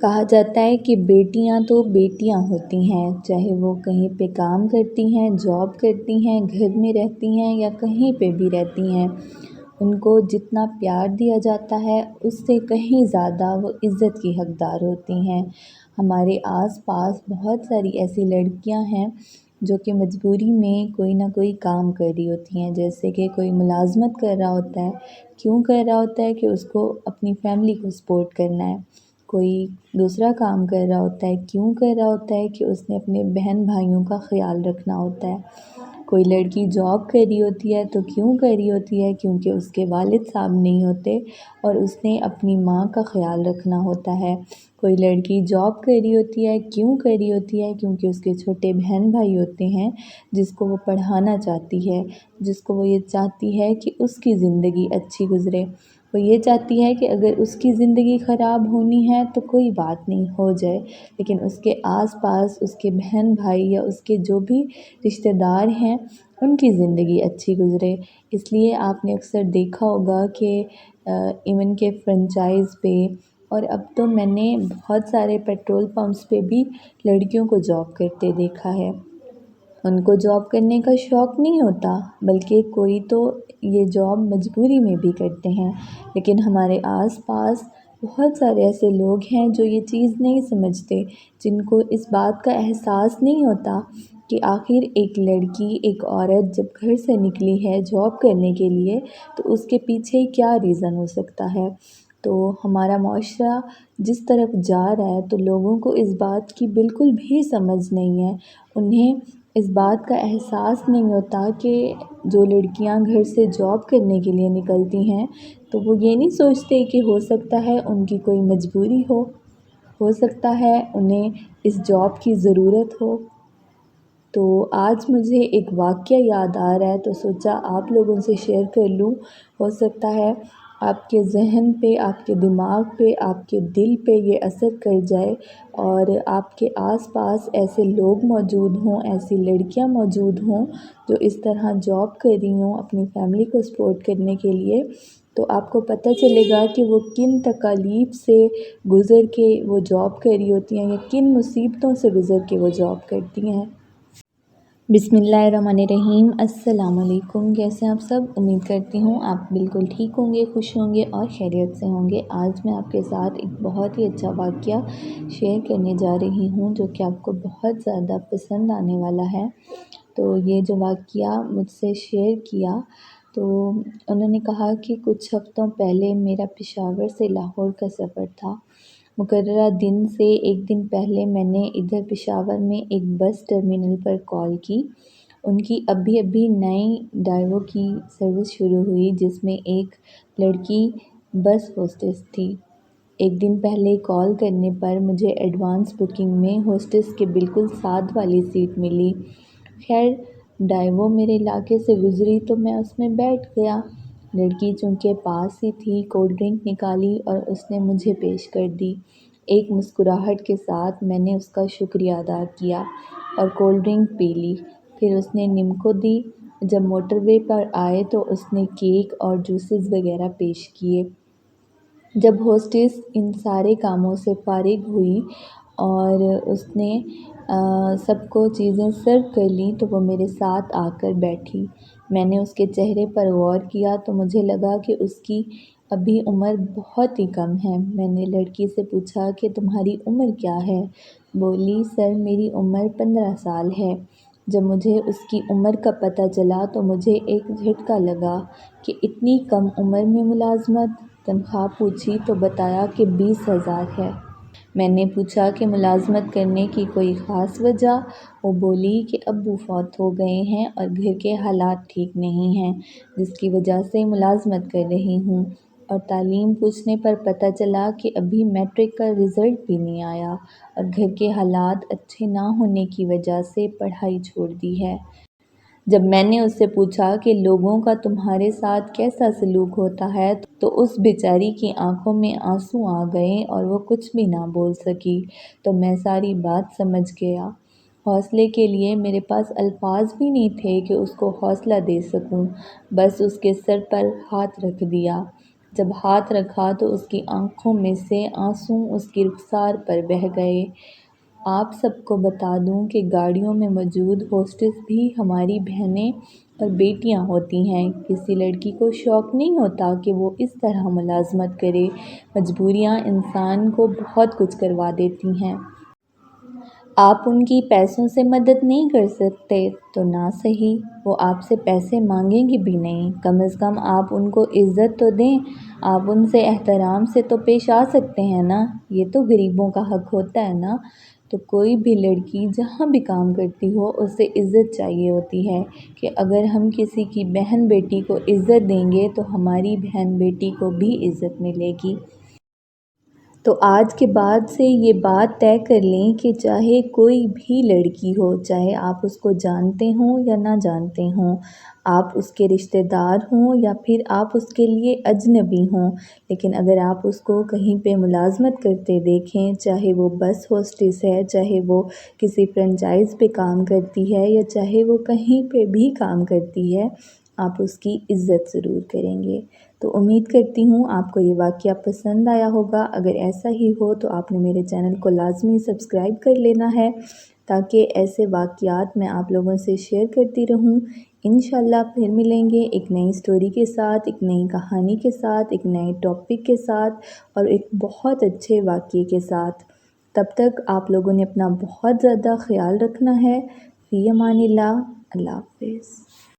کہا جاتا ہے کہ بیٹیاں تو بیٹیاں ہوتی ہیں، چاہے وہ کہیں پہ کام کرتی ہیں، جاب کرتی ہیں، گھر میں رہتی ہیں یا کہیں پہ بھی رہتی ہیں، ان کو جتنا پیار دیا جاتا ہے اس سے کہیں زیادہ وہ عزت کی حقدار ہوتی ہیں۔ ہمارے آس پاس بہت ساری ایسی لڑکیاں ہیں جو کہ مجبوری میں کوئی نہ کوئی کام کر رہی ہوتی ہیں، جیسے کہ کوئی ملازمت کر رہا ہوتا ہے، کیوں کر رہا ہوتا ہے کہ اس کو اپنی فیملی کو سپورٹ کرنا ہے، کوئی دوسرا کام کر رہا ہوتا ہے، کیوں کر رہا ہوتا ہے کہ اس نے اپنے بہن بھائیوں کا خیال رکھنا ہوتا ہے، کوئی لڑکی جاب کر رہی ہوتی ہے تو کیوں کر رہی ہوتی ہے کیونکہ اس کے والد صاحب نہیں ہوتے اور اس نے اپنی ماں کا خیال رکھنا ہوتا ہے، کوئی لڑکی جاب کر رہی ہوتی ہے کیوں کر رہی ہوتی ہے کیونکہ اس کے چھوٹے بہن بھائی ہوتے ہیں جس کو وہ پڑھانا چاہتی ہے، جس کو وہ یہ چاہتی ہے کہ اس کی زندگی اچھی گزرے، وہ یہ چاہتی ہے کہ اگر اس کی زندگی خراب ہونی ہے تو کوئی بات نہیں، ہو جائے، لیکن اس کے آس پاس اس کے بہن بھائی یا اس کے جو بھی رشتہ دار ہیں ان کی زندگی اچھی گزرے۔ اس لیے آپ نے اکثر دیکھا ہوگا کہ ایون کہ فرنچائز پہ اور اب تو میں نے بہت سارے پیٹرول پمپس پہ بھی لڑکیوں کو جاب کرتے دیکھا ہے۔ ان کو جاب کرنے کا شوق نہیں ہوتا بلکہ کوئی تو یہ جاب مجبوری میں بھی کرتے ہیں، لیکن ہمارے آس پاس بہت سارے ایسے لوگ ہیں جو یہ چیز نہیں سمجھتے، جن کو اس بات کا احساس نہیں ہوتا کہ آخر ایک لڑکی، ایک عورت جب گھر سے نکلی ہے جاب کرنے کے لیے تو اس کے پیچھے کیا ریزن ہو سکتا ہے۔ تو ہمارا معاشرہ جس طرف جا رہا ہے تو لوگوں کو اس بات کی بالکل بھی سمجھ نہیں ہے، انہیں اس بات کا احساس نہیں ہوتا کہ جو لڑکیاں گھر سے جاب کرنے کے لیے نکلتی ہیں تو وہ یہ نہیں سوچتے کہ ہو سکتا ہے ان کی کوئی مجبوری ہو سکتا ہے انہیں اس جاب کی ضرورت ہو۔ تو آج مجھے ایک واقعہ یاد آ رہا ہے تو سوچا آپ لوگوں سے شیئر کر لوں، ہو سکتا ہے آپ کے ذہن پہ، آپ کے دماغ پہ، آپ کے دل پہ یہ اثر کر جائے اور آپ کے آس پاس ایسے لوگ موجود ہوں، ایسی لڑکیاں موجود ہوں جو اس طرح جاب کر رہی ہوں اپنی فیملی کو سپورٹ کرنے کے لیے، تو آپ کو پتہ چلے گا کہ وہ کن تکالیف سے گزر کے وہ جاب کر رہی ہوتی ہیں یا کن مصیبتوں سے گزر کے وہ جاب کرتی ہیں۔ بسم اللہ الرحمن الرحیم، السلام علیکم، کیسے ہیں آپ سب؟ امید کرتی ہوں آپ بالکل ٹھیک ہوں گے، خوش ہوں گے اور خیریت سے ہوں گے۔ آج میں آپ کے ساتھ ایک بہت ہی اچھا واقعہ شیئر کرنے جا رہی ہوں جو کہ آپ کو بہت زیادہ پسند آنے والا ہے۔ تو یہ جو واقعہ مجھ سے شیئر کیا تو انہوں نے کہا کہ کچھ ہفتوں پہلے میرا پشاور سے لاہور کا سفر تھا۔ مقررہ دن سے ایک دن پہلے میں نے ادھر پشاور میں ایک بس ٹرمینل پر کال کی۔ ان کی ابھی نئی ڈائیو کی سروس شروع ہوئی جس میں ایک لڑکی بس ہوسٹس تھی۔ ایک دن پہلے کال کرنے پر مجھے ایڈوانس بکنگ میں ہوسٹس کے بالکل ساتھ والی سیٹ ملی۔ خیر ڈائیو میرے علاقے سے گزری تو میں اس میں بیٹھ گیا۔ لڑکی چونکہ پاس ہی تھی، کولڈ ڈرنک نکالی اور اس نے مجھے پیش کر دی۔ ایک مسکراہٹ کے ساتھ میں نے اس کا شکریہ ادا کیا اور کولڈ ڈرنک پی لی۔ پھر اس نے نمکو دی۔ جب موٹر وے پر آئے تو اس نے کیک اور جوسز وغیرہ پیش کیے۔ جب ہوسٹس ان سارے کاموں سے فارغ ہوئی اور اس نے سب کو چیزیں سرو کر لیں تو وہ میرے ساتھ آ کر بیٹھی۔ میں نے اس کے چہرے پر غور کیا تو مجھے لگا کہ اس کی ابھی عمر بہت ہی کم ہے۔ میں نے لڑکی سے پوچھا کہ تمہاری عمر کیا ہے؟ بولی سر میری عمر 15 سال ہے۔ جب مجھے اس کی عمر کا پتہ چلا تو مجھے ایک جھٹکا لگا کہ اتنی کم عمر میں ملازمت۔ تنخواہ پوچھی تو بتایا کہ 20,000 ہے۔ میں نے پوچھا کہ ملازمت کرنے کی کوئی خاص وجہ؟ وہ بولی کہ ابو فوت ہو گئے ہیں اور گھر کے حالات ٹھیک نہیں ہیں جس کی وجہ سے ملازمت کر رہی ہوں، اور تعلیم پوچھنے پر پتہ چلا کہ ابھی میٹرک کا رزلٹ بھی نہیں آیا اور گھر کے حالات اچھے نہ ہونے کی وجہ سے پڑھائی چھوڑ دی ہے۔ جب میں نے اس سے پوچھا کہ لوگوں کا تمہارے ساتھ کیسا سلوک ہوتا ہے تو اس بیچاری کی آنکھوں میں آنسو آ گئے اور وہ کچھ بھی نہ بول سکی۔ تو میں ساری بات سمجھ گیا۔ حوصلے کے لیے میرے پاس الفاظ بھی نہیں تھے کہ اس کو حوصلہ دے سکوں، بس اس کے سر پر ہاتھ رکھ دیا۔ جب ہاتھ رکھا تو اس کی آنکھوں میں سے آنسوں اس کی رخسار پر بہہ گئے۔ آپ سب کو بتا دوں کہ گاڑیوں میں موجود ہوسٹس بھی ہماری بہنیں اور بیٹیاں ہوتی ہیں۔ کسی لڑکی کو شوق نہیں ہوتا کہ وہ اس طرح ملازمت کرے۔ مجبوریاں انسان کو بہت کچھ کروا دیتی ہیں۔ آپ ان کی پیسوں سے مدد نہیں کر سکتے تو نہ صحیح، وہ آپ سے پیسے مانگیں گی بھی نہیں۔ کم از کم آپ ان کو عزت تو دیں، آپ ان سے احترام سے تو پیش آ سکتے ہیں نا۔ یہ تو غریبوں کا حق ہوتا ہے نا۔ تو کوئی بھی لڑکی جہاں بھی کام کرتی ہو اسے عزت چاہیے ہوتی ہے کہ اگر ہم کسی کی بہن بیٹی کو عزت دیں گے تو ہماری بہن بیٹی کو بھی عزت ملے گی۔ تو آج کے بعد سے یہ بات طے کر لیں کہ چاہے کوئی بھی لڑکی ہو، چاہے آپ اس کو جانتے ہوں یا نہ جانتے ہوں، آپ اس کے رشتہ دار ہوں یا پھر آپ اس کے لیے اجنبی ہوں، لیکن اگر آپ اس کو کہیں پہ ملازمت کرتے دیکھیں، چاہے وہ بس ہوسٹس ہے، چاہے وہ کسی فرنچائز پہ کام کرتی ہے یا چاہے وہ کہیں پہ بھی کام کرتی ہے، آپ اس کی عزت ضرور کریں گے۔ تو امید کرتی ہوں آپ کو یہ واقعہ پسند آیا ہوگا۔ اگر ایسا ہی ہو تو آپ نے میرے چینل کو لازمی سبسکرائب کر لینا ہے تاکہ ایسے واقعات میں آپ لوگوں سے شیئر کرتی رہوں۔ انشاءاللہ پھر ملیں گے ایک نئی سٹوری کے ساتھ، ایک نئی کہانی کے ساتھ، ایک نئے ٹاپک کے ساتھ اور ایک بہت اچھے واقعے کے ساتھ۔ تب تک آپ لوگوں نے اپنا بہت زیادہ خیال رکھنا ہے۔ فی امان اللہ۔ اللہ حافظ۔